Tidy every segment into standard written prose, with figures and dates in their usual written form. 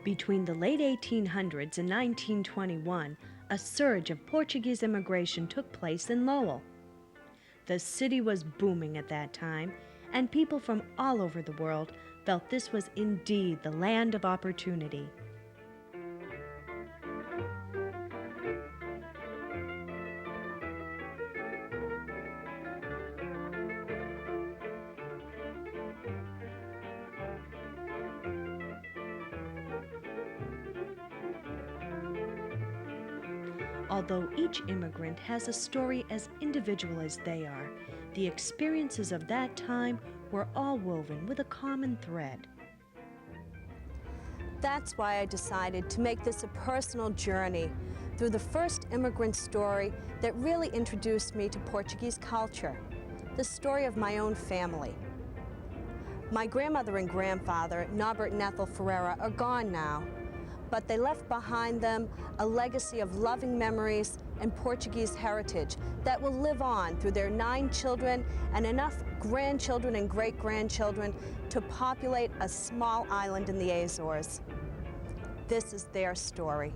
Between the late 1800s and 1921, a surge of Portuguese immigration took place in Lowell. The city was booming at that time, and people from all over the world felt this was indeed the land of opportunity. Although each immigrant has a story as individual as they are, the experiences of that time were all woven with a common thread. That's why I decided to make this a personal journey through the first immigrant story that really introduced me to Portuguese culture, the story of my own family. My grandmother and grandfather, Norbert and Ethel Ferreira, are gone now, but they left behind them a legacy of loving memories and Portuguese heritage that will live on through their 9 children and enough grandchildren and great-grandchildren to populate a small island in the Azores. This is their story.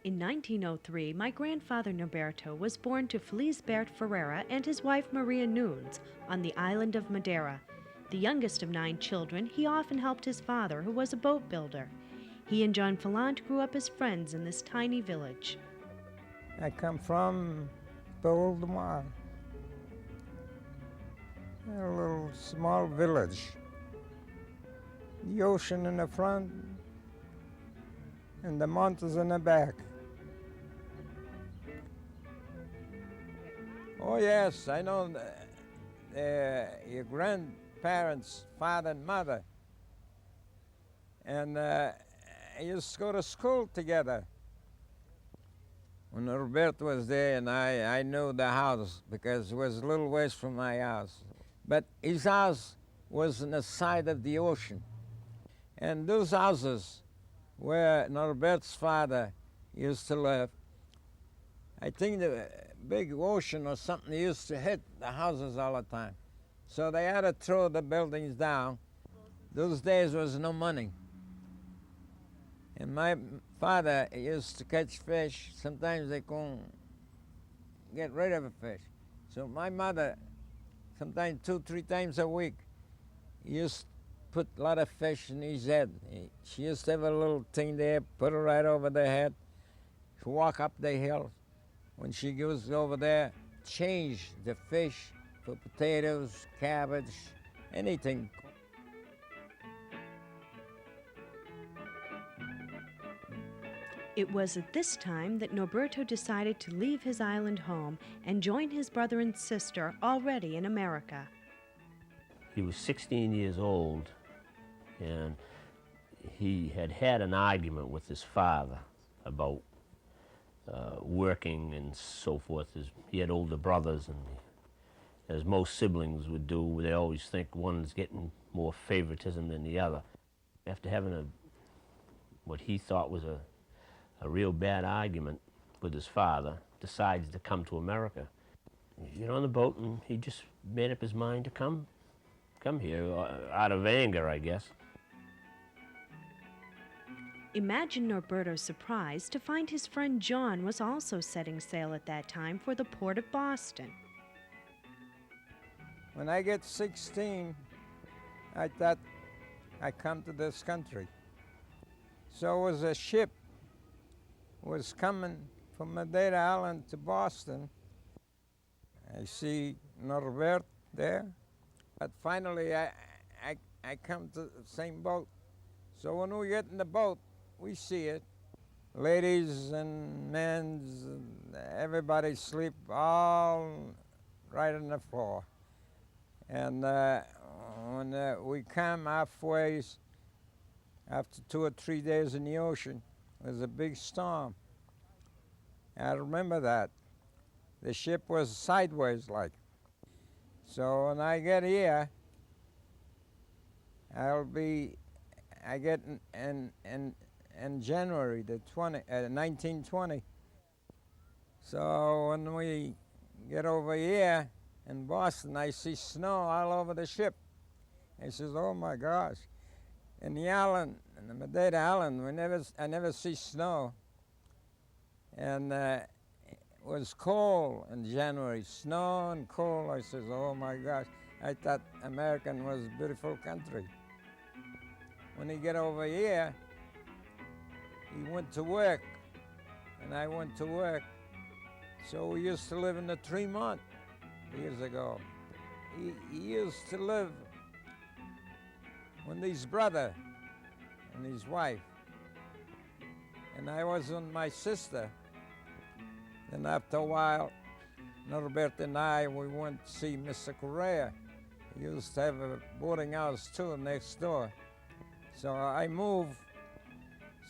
In 1903, my grandfather Norberto was born to Felisbert Ferreira and his wife Maria Nunes on the island of Madeira. The youngest of 9 children, he often helped his father, who was a boat builder. He and John Fallant grew up as friends in this tiny village. I come from Beau de Mar, a little small village. The ocean in the front and the mountains in the back. Oh yes, I know your grandparents, father and mother, and I used to go to school together. When Roberto was there, and I knew the house because it was a little ways from my house. But his house was on the side of the ocean. And those houses where Norberto's father used to live, I think the big ocean or something used to hit the houses all the time. So they had to throw the buildings down. Those days was no money. And my father used to catch fish. Sometimes they couldn't get rid of a fish. So my mother, sometimes 2-3 times a week, used to put a lot of fish in his head. She used to have a little thing there, put it right over the head. She walk up the hill. When she goes over there, change the fish for potatoes, cabbage, anything. It was at this time that Norberto decided to leave his island home and join his brother and sister already in America. He was 16 years old, and he had had an argument with his father about working and so forth. He had older brothers, and as most siblings would do, they always think one's getting more favoritism than the other. After having what he thought was a real bad argument with his father, decides to come to America. He's on the boat, and he just made up his mind to come here out of anger, I guess. Imagine Norberto's surprise to find his friend John was also setting sail at that time for the port of Boston. When I get 16, I thought I come to this country. So it was a ship was coming from Madeira Island to Boston. I see Norbert there, but finally I come to the same boat. So when we get in the boat, we see it. Ladies and men, everybody sleep all right on the floor. And when we come halfway, after 2 or 3 days in the ocean, there's a big storm. I remember that. The ship was sideways like. So when I get here, I get in in January 1920. So when we get over here in Boston, I see snow all over the ship. I says, oh my gosh. In the island, in the Madeira Island, I never see snow. And it was cold in January, snow and cold. I says, oh my gosh. I thought American was a beautiful country. When he get over here, he went to work, and I went to work. So we used to live in the Tremont years ago. He used to live with his brother and his wife. And I was with my sister. Then after a while, Norbert and I, we went to see Mr. Correa. He used to have a boarding house too next door. So I moved.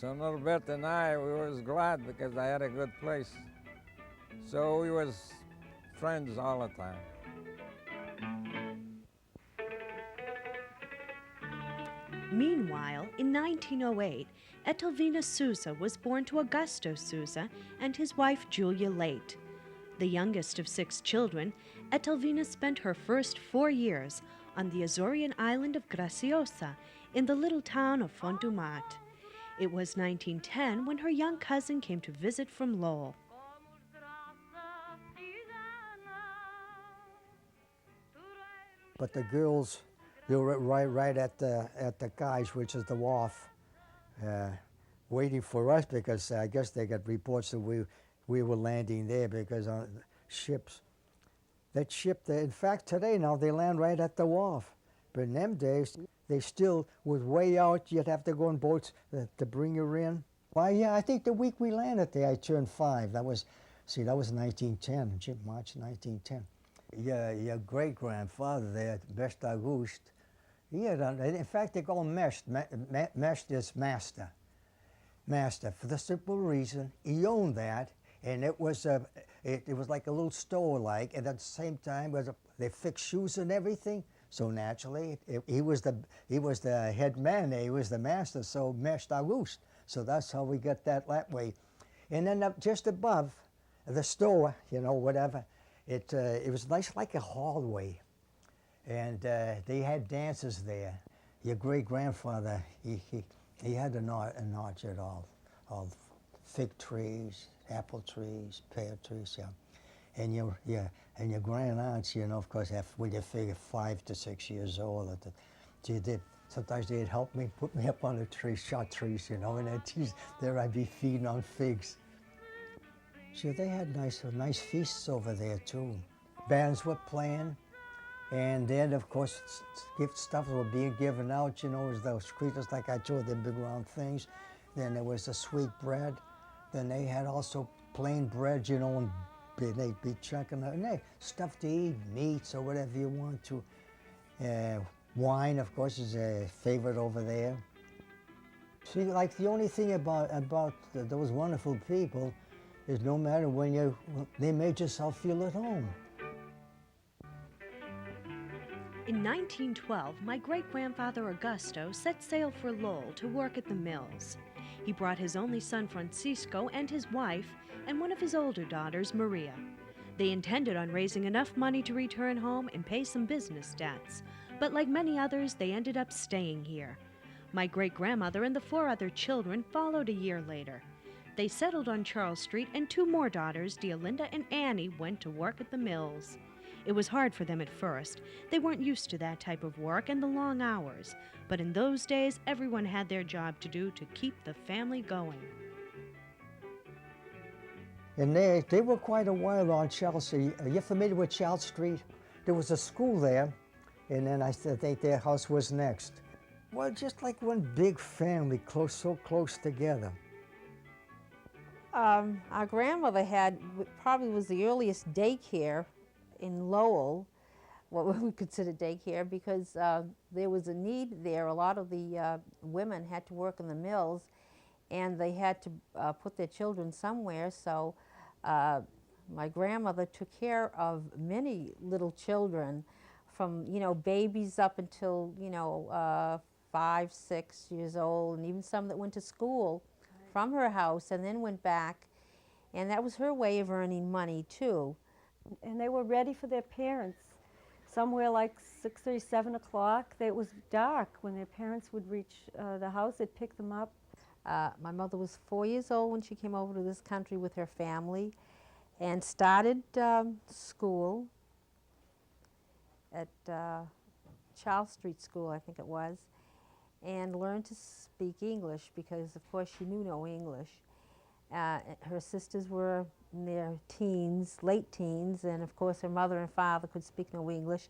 So Norbert and I, we was glad because I had a good place. So we was friends all the time. Meanwhile, in 1908, Etelvina Sousa was born to Augusto Sousa and his wife Julia Late. The youngest of 6 children, Etelvina spent her first 4 years on the Azorian island of Graciosa in the little town of Fondumat. It was 1910 when her young cousin came to visit from Lowell. But the girls, they were right at the guys, which is the wharf, waiting for us because I guess they got reports that we were landing there because on ships. That ship, in fact, today now they land right at the wharf. But in them days, they still was way out. You'd have to go on boats to bring you in. Why, yeah, I think the week we landed there, I turned 5. That was 1910, March 1910. Your great-grandfather there, Best August, he had, in fact, they call him Mesht. Mesht is master. Master, for the simple reason, he owned that, and it was like a little store-like, and at the same time, they fixed shoes and everything. So naturally, he was the head man there. He was the master, so Mesht August. So that's how we got that way. And then up just above the store, whatever, it was nice like a hallway. And they had dances there. Your great-grandfather, he had an orchard, all fig trees, apple trees, pear trees, yeah. And your grand-aunts, of course, when you figure 5 to 6 years old, sometimes they'd help me, put me up on the tree, shot trees, and there I'd be feeding on figs. So they had nice feasts over there too. Bands were playing, and then of course gift stuff was being given out. Was those creatures like I told them, big round things. Then there was the sweet bread. Then they had also plain bread, and they'd be chunking it. And they stuff to eat, meats or whatever you want to. Wine, of course, is a favorite over there. See, like the only thing about those wonderful people is no matter when they made yourself feel at home. In 1912, my great-grandfather Augusto set sail for Lowell to work at the mills. He brought his only son Francisco and his wife and one of his older daughters, Maria. They intended on raising enough money to return home and pay some business debts, but like many others, they ended up staying here. My great-grandmother and the 4 other children followed a year later. They settled on Charles Street, and 2 more daughters, Deolinda and Annie, went to work at the mills. It was hard for them at first. They weren't used to that type of work and the long hours, but in those days, everyone had their job to do to keep the family going. And they were quite a while on Chelsea. Are you familiar with Charles Street? There was a school there, and then I think their house was next. Well, just like one big family, so close together. Our grandmother probably was the earliest daycare in Lowell, what we would consider daycare, because there was a need there. A lot of the women had to work in the mills, and they had to put their children somewhere, so my grandmother took care of many little children from, babies up until, 5, 6 years old, and even some that went to school. from her house and then went back, and that was her way of earning money too. And they were ready for their parents. Somewhere like 6:30, 7 o'clock, it was dark when their parents would reach the house. They'd pick them up. My mother was 4 years old when she came over to this country with her family and started school at Charles Street School, I think it was, and learned to speak English because, of course, she knew no English. Her sisters were in their teens, late teens, and of course her mother and father could speak no English.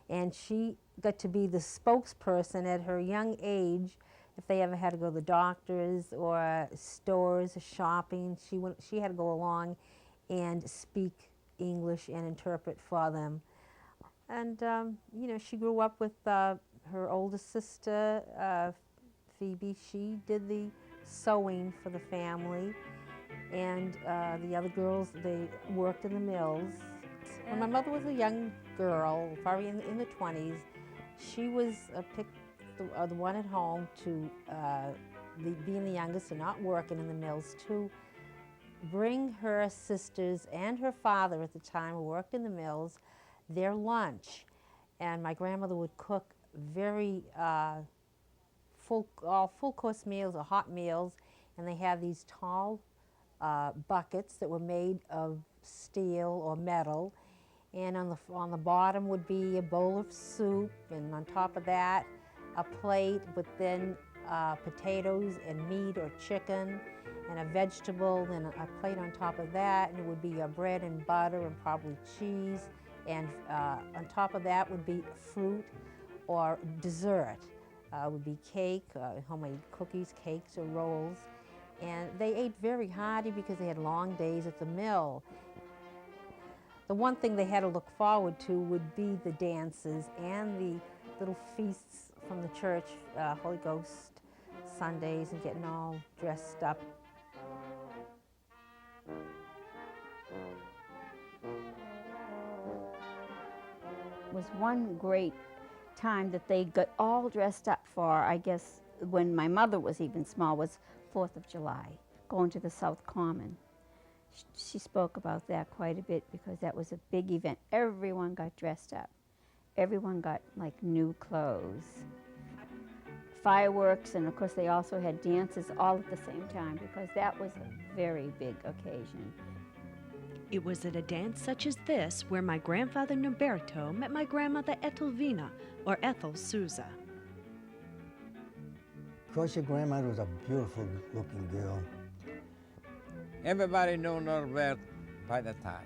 And she got to be the spokesperson at her young age. If they ever had to go to the doctors or stores or shopping, she had to go along and speak English and interpret for them. And you know, she grew up with her oldest sister, Phoebe. She did the sewing for the family, and the other girls, they worked in the mills. When my mother was a young girl, probably in the 20s, she was picked the one at home to, being the youngest and not working in the mills, to bring her sisters and her father at the time, who worked in the mills, their lunch. And my grandmother would cook very full course meals or hot meals, and they had these tall buckets that were made of steel or metal, and on the bottom would be a bowl of soup, and on top of that a plate with then potatoes and meat or chicken and a vegetable, and a plate on top of that, and it would be bread and butter and probably cheese, and on top of that would be fruit or dessert. Would be cake, homemade cookies, cakes, or rolls. And they ate very hearty because they had long days at the mill. The one thing they had to look forward to would be the dances and the little feasts from the church, Holy Ghost Sundays, and getting all dressed up. It was one great time that they got all dressed up for, I guess, when my mother was even small, was 4th of July, going to the South Common. She spoke about that quite a bit because that was a big event. Everyone got dressed up. Everyone got like new clothes. Fireworks, and of course they also had dances all at the same time because that was a very big occasion. It was at a dance such as this where my grandfather Norberto met my grandmother Etelvina, or Ethel Souza. Of course, your grandmother was a beautiful looking girl. Everybody knew Norbert by the tie,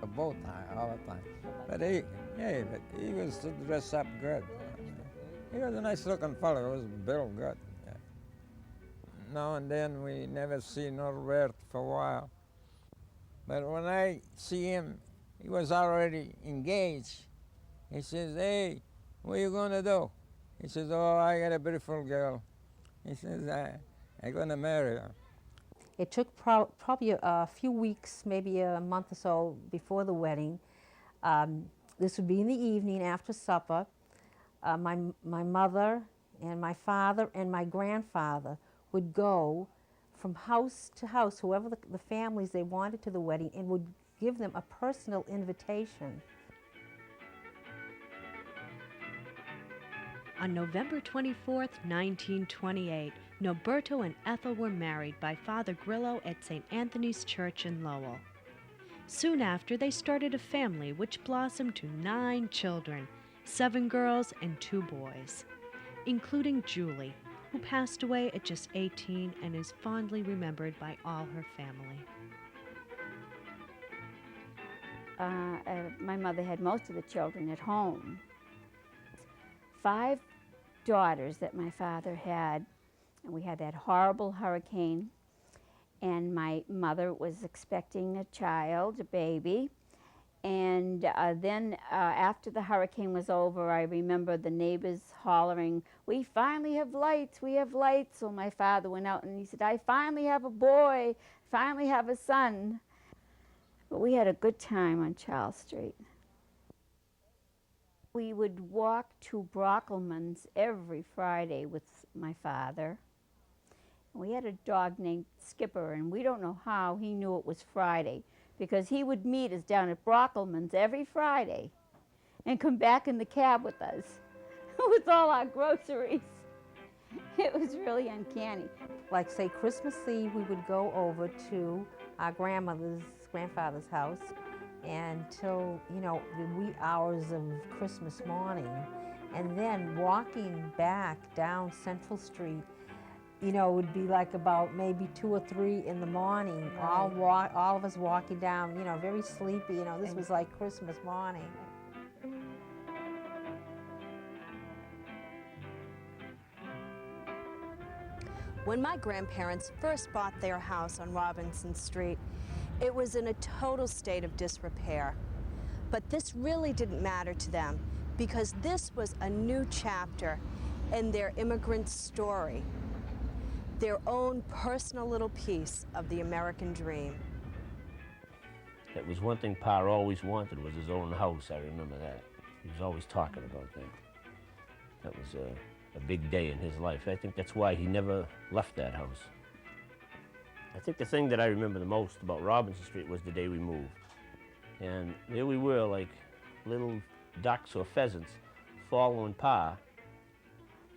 a bow tie all the time. But he was to dress up good. He was a nice looking fellow. He was built good. Yeah. Now and then we never see Norbert for a while. But when I see him, he was already engaged. He says, "Hey, what are you going to do?" He says, "Oh, I got a beautiful girl." He says, I'm going to marry her. It took probably a few weeks, maybe a month or so before the wedding. This would be in the evening after supper. My mother and my father and my grandfather would go from house to house, whoever the families they wanted to the wedding, and would give them a personal invitation. On November 24th, 1928, Norberto and Ethel were married by Father Grillo at St. Anthony's Church in Lowell. Soon after, they started a family which blossomed to 9 children, 7 girls and 2 boys, including Julie, who passed away at just 18 and is fondly remembered by all her family. My mother had most of the children at home. 5 daughters that my father had, and we had that horrible hurricane, and my mother was expecting a child, a baby, and then after the hurricane was over, I remember the neighbors hollering, "We finally have lights, we have lights." So my father went out and he said, "I finally have a boy, finally have a son." But we had a good time on Charles Street. We would walk to Brockelman's every Friday with my father. We had a dog named Skipper, and we don't know how he knew it was Friday, because he would meet us down at Brockelman's every Friday and come back in the cab with us with all our groceries. It was really uncanny. Like, say, Christmas Eve, we would go over to our grandfather's house, and till, you know, the wee hours of Christmas morning, and then walking back down Central Street, you know, it would be like about maybe 2 or 3 in the morning, all of us walking down, you know, very sleepy. You know, this was like Christmas morning. When my grandparents first bought their house on Robinson Street, it was in a total state of disrepair. But this really didn't matter to them, because this was a new chapter in their immigrant story, their own personal little piece of the American dream. It was one thing Pa always wanted, was his own house. I remember that. He was always talking about that. That was a big day in his life. I think that's why he never left that house. I think the thing that I remember the most about Robinson Street was the day we moved. And there we were, like little ducks or pheasants, following Pa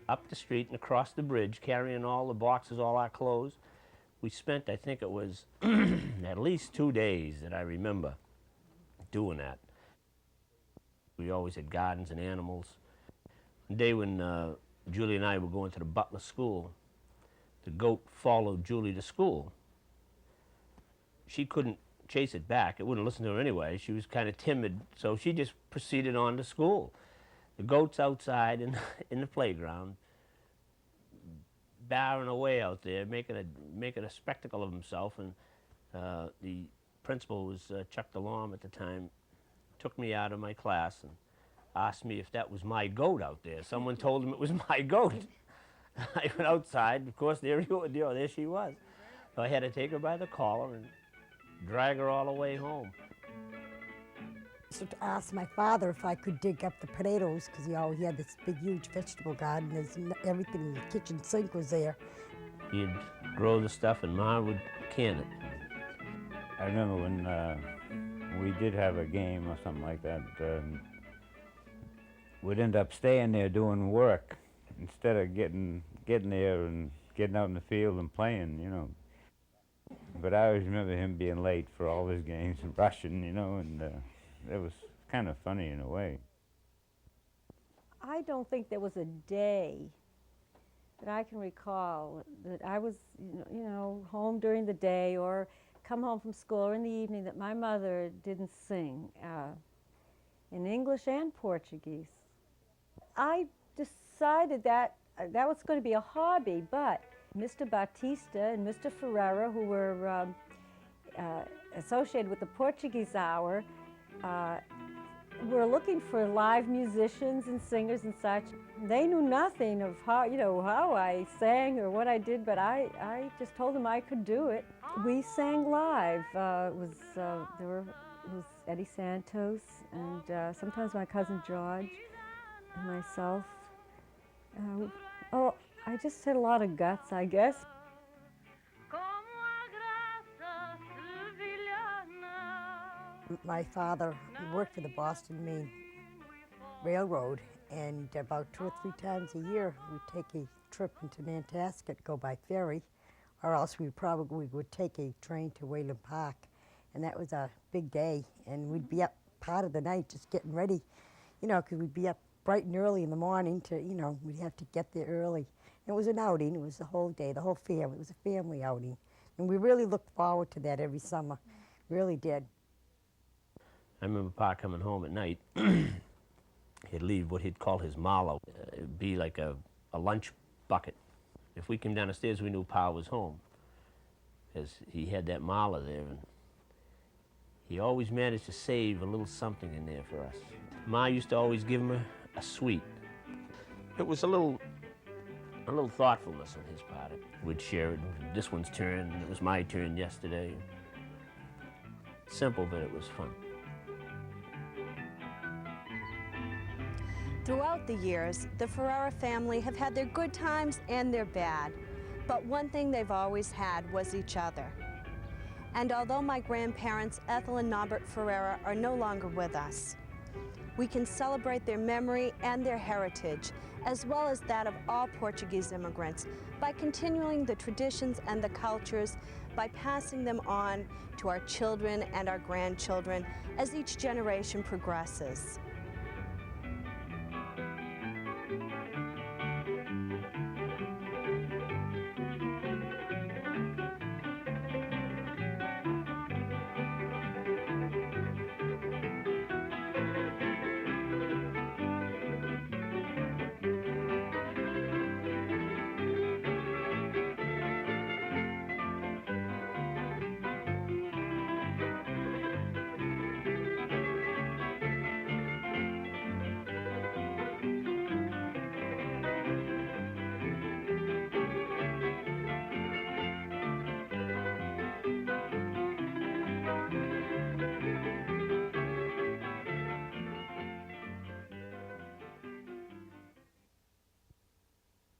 up the street and across the bridge, carrying all the boxes, all our clothes. We spent, I think it was at least 2 days that I remember doing that. We always had gardens and animals. One day when Julie and I were going to the Butler School, the goat followed Julie to school. She couldn't chase it back. It wouldn't listen to her anyway. She was kind of timid, so she just proceeded on to school. The goat's outside in the playground, barring away out there, making a spectacle of himself. And the principal was Chuck DeLorme at the time, took me out of my class and asked me if that was my goat out there. Someone told him it was my goat. I went outside. Of course, there she was. So I had to take her by the collar and drag her all the way home. So to ask my father if I could dig up the potatoes, because he had this big, huge vegetable garden. Everything in the kitchen sink was there. He'd grow the stuff, and Ma would can it. I remember when we did have a game or something like that, we'd end up staying there doing work instead of getting there and getting out in the field and playing, you know. But I always remember him being late for all his games and rushing, you know, and it was kind of funny in a way. I don't think there was a day that I can recall that I was, you know, home during the day or come home from school or in the evening that my mother didn't sing in English and Portuguese. I decided that that was going to be a hobby, but Mr. Batista and Mr. Ferreira, who were associated with the Portuguese Hour, were looking for live musicians and singers and such. They knew nothing of how, you know, how I sang or what I did, but I just told them I could do it. We sang live. It was Eddie Santos and sometimes my cousin George and myself. I just had a lot of guts, I guess. My father worked for the Boston Main Railroad, and about 2 or 3 times a year we'd take a trip into Nantasket, go by ferry, or else we would take a train to Wayland Park. And that was a big day, and we'd be up part of the night just getting ready, you know, because we'd be up bright and early in the morning to, you know, we'd have to get there early. It was an outing. It was the whole day, the whole family. It was a family outing. And we really looked forward to that every summer. Really did. I remember Pa coming home at night. He'd leave what he'd call his mallow. It'd be like a lunch bucket. If we came down the stairs, we knew Pa was home, because he had that mallow there, and he always managed to save a little something in there for us. Ma used to always give him a sweet. It was a little thoughtfulness on his part. We'd share it. This one's turn, and it was my turn yesterday. Simple, but it was fun. Throughout the years, the Ferreira family have had their good times and their bad. But one thing they've always had was each other. And although my grandparents, Ethel and Norbert Ferreira, are no longer with us, we can celebrate their memory and their heritage, as well as that of all Portuguese immigrants, by continuing the traditions and the cultures, by passing them on to our children and our grandchildren as each generation progresses.